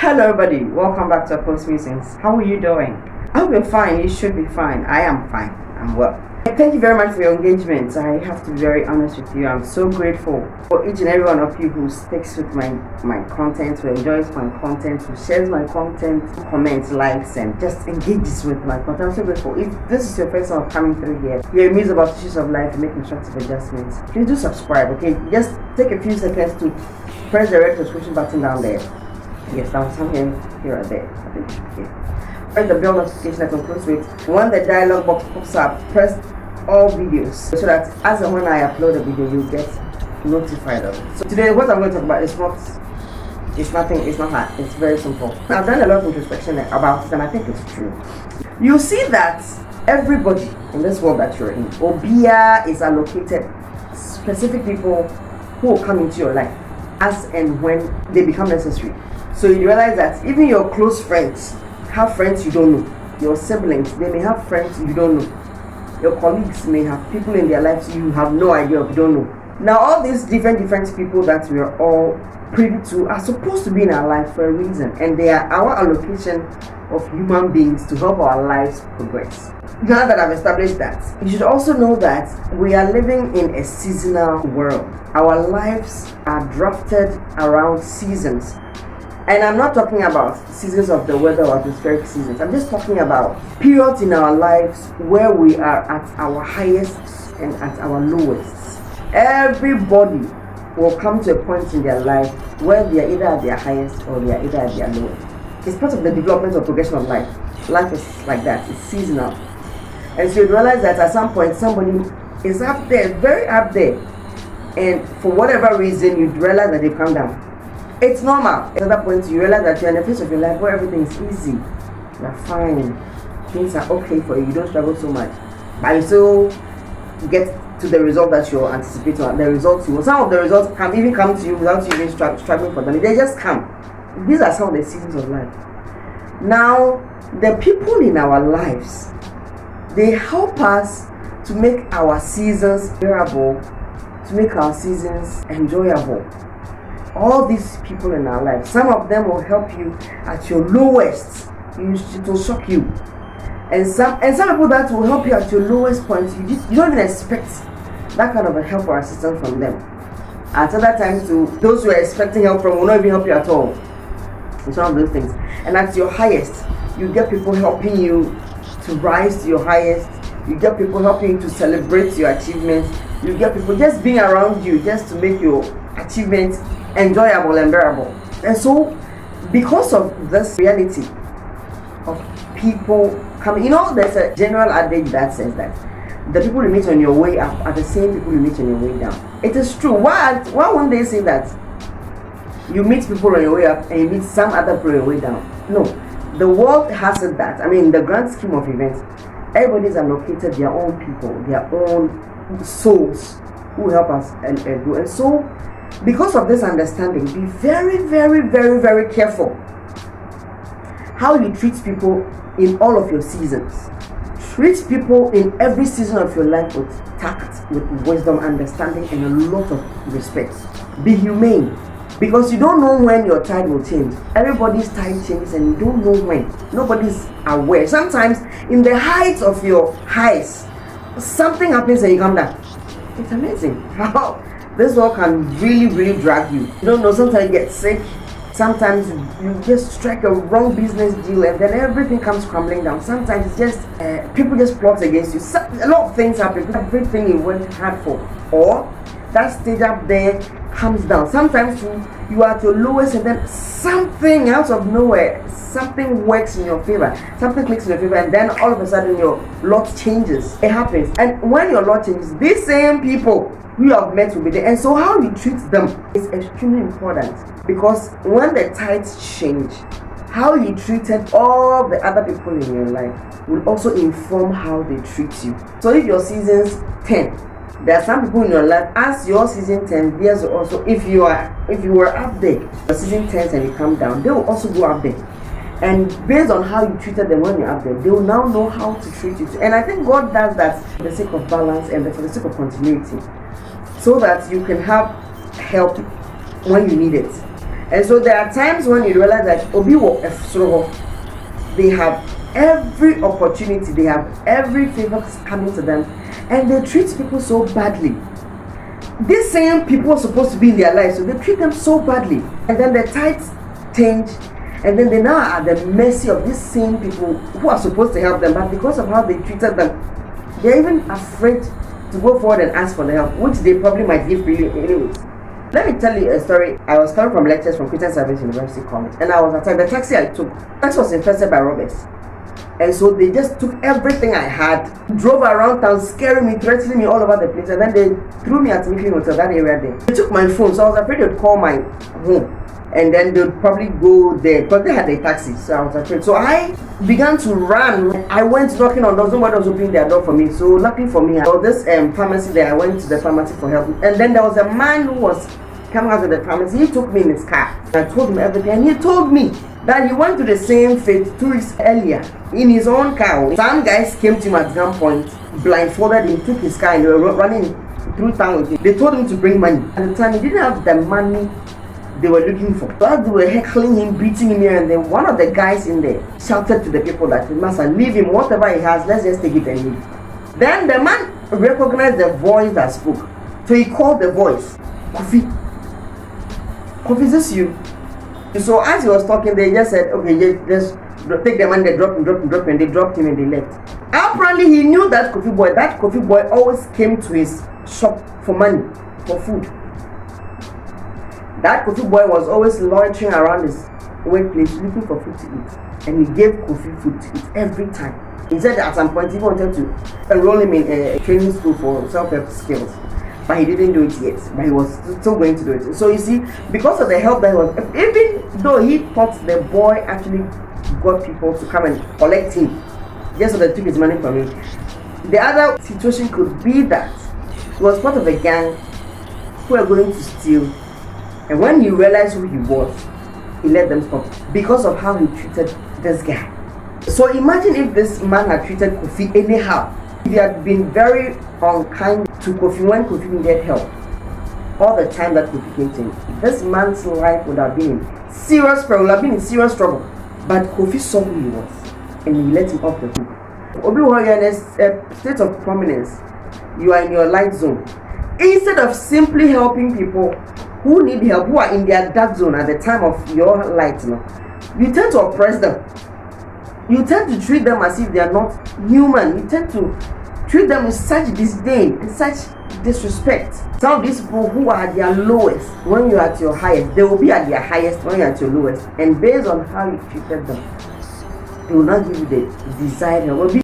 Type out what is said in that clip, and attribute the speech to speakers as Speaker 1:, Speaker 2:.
Speaker 1: Hello everybody, welcome back to Post Musings. How are you doing? I hope you're fine. You should be fine. I am fine. I'm well. Thank you very much for your engagement. I have to be very honest with you. I'm so grateful for each and every one of you who sticks with my content, who enjoys my content, who shares my content, who comments, likes, and just engages with my content. I'm so grateful. If this is your first time coming through here, you're amazed about issues of life and make constructive adjustments, please do subscribe, okay? Just take a few seconds to press the red subscription button down there. Yes, down somewhere here or there. I think here. Press the bell notification icon close to it. When the dialog box pops up, press all videos so that as and when I upload a video, you get notified of it. So today, what I'm going to talk about is not hard. It's very simple. I've done a lot of introspection about it, and I think it's true. You see that everybody in this world that you're in, Obia is allocated specific people who will come into your life as and when they become necessary. So you realize that even your close friends have friends you don't know. Your siblings, they may have friends you don't know. Your colleagues may have people in their lives you have no idea of, you don't know. Now all these different people that we are all privy to are supposed to be in our life for a reason, and they are our allocation of human beings to help our lives progress. Now that I've established that, you should also know that we are living in a seasonal world. Our lives are drafted around seasons. And I'm not talking about seasons of the weather or atmospheric seasons. I'm just talking about periods in our lives where we are at our highest and at our lowest. Everybody will come to a point in their life where they are either at their highest or they are either at their lowest. It's part of the development or progression of life. Life is like that. It's seasonal. And so you realize that at some point somebody is up there, very up there. And for whatever reason, you realize that they've come down. It's normal. At that point, you realize that you're in a phase of your life where everything is easy. You're fine. Things are okay for you. You don't struggle so much. But you still get to the result that you're anticipating. Some of the results can even come to you without you even struggling for them. They just come. These are some of the seasons of life. Now, the people in our lives, they help us to make our seasons bearable, to make our seasons enjoyable. All these people in our lives, some of them will help you at your lowest. It will shock you. And some people that will help you at your lowest point, you don't even expect that kind of a help or assistance from them. At other times, those who are expecting help from will not even help you at all. It's one of those things. And at your highest, you get people helping you to rise to your highest. You get people helping you to celebrate your achievements. You get people just being around you just to make your achievements enjoyable and bearable. And so, because of this reality of people coming, there's a general adage that says that the people you meet on your way up are the same people you meet on your way down. It is true. Why won't they say that you meet people on your way up and you meet some other people on your way down? No. The world has it that, in the grand scheme of events, everybody's allocated their own people, their own souls who help us and grow. And so, because of this understanding, be very, very, very, very careful how you treat people in all of your seasons. Treat people in every season of your life with tact, with wisdom, understanding, and a lot of respect. Be humane, because you don't know when your tide will change. Everybody's tide changes and you don't know when. Nobody's aware. Sometimes in the height of your highs, something happens and you come down. It's amazing how this world can really, really drag you. You don't know, sometimes you get sick. Sometimes you just strike a wrong business deal and then everything comes crumbling down. Sometimes it's just people just plot against you. A lot of things happen. Everything you went hard for, or that stage up there comes down. Sometimes you are at your lowest and then something out of nowhere, something works in your favor. Something clicks in your favor, and then all of a sudden your lot changes. It happens. And when your lot changes, these same people you have met will be there. And so how you treat them is extremely important, because when the tides change, how you treated all the other people in your life will also inform how they treat you. So if your seasons 10, there are some people in your life, as your season 10, there's also, if you were up there, your season 10 and you come down, they will also go up there. And based on how you treated them when you're up there, they will now know how to treat you. And I think God does that for the sake of balance and for the sake of continuity, so that you can have help when you need it. And so there are times when you realize that Obi wo efsoro, they have every opportunity, they have every favor coming to them, and they treat people so badly. These same people are supposed to be in their lives, so they treat them so badly. And then the tides change, and then they now are at the mercy of these same people who are supposed to help them, but because of how they treated them, they're even afraid to go forward and ask for the help, which they probably might give freely anyways. Let me tell you a story. I was coming from lectures from Christian Service University College, and I was attacked. The taxi I took, the taxi was infested by robbers. And so they just took everything I had, drove around town, scaring me, threatening me all over the place, and then they threw me at Mifflin Hotel, that area there. They took my phone, so I was afraid they'd call my home, and then they'd probably go there, because they had a taxi, so I was afraid. So I began to run. I went knocking on doors, nobody was opening their door for me. So luckily for me, there was this pharmacy there. I went to the pharmacy for help, and then there was a man who was coming out of the pharmacy. He took me in his car. I told him everything, and he told me that he went to the same faith 2 weeks earlier in his own car. Some guys came to him at gunpoint, blindfolded him, took his car, and they were running through town with him. They told him to bring money. At the time, he didn't have the money they were looking for. But they were heckling him, beating him here, and then one of the guys in there shouted to the people that, "Master, leave him, whatever he has, let's just take it and leave." Then the man recognized the voice that spoke. So he called the voice, "Kofi, Kofi, is this you?" So as he was talking, they just said, "Okay, just take the man." They drop him, and they dropped him and they left. Apparently, he knew that Kofi boy. That Kofi boy always came to his shop for money, for food. That Kofi boy was always loitering around his workplace looking for food to eat, and he gave Kofi food to eat every time. He said at some point he wanted to enroll him in a training school for self-help skills, but he didn't do it yet, but he was still going to do it. So you see, because of the help that he was, even though he thought the boy actually got people to come and collect him, just so they took his money from him, the other situation could be that he was part of a gang who were going to steal, and when he realized who he was, he let them stop because of how he treated this guy. So imagine if this man had treated Kofi anyhow. If he had been very unkind to Kofi when Kofi needed help, all the time that Kofi came to him, this man's life would have been in serious peril, would have been in serious trouble. But Kofi saw who he was, and he let him off the hook. Obi, while you're in a state of prominence, you are in your light zone. Instead of simply helping people who need help, who are in their dark zone at the time of your light, you tend to oppress them. You tend to treat them as if they are not human. You tend to treat them with such disdain and such disrespect. Some of these people who are at their lowest when you're at your highest, they will be at their highest when you're at your lowest. And based on how you treated them, they will not give you the desired help.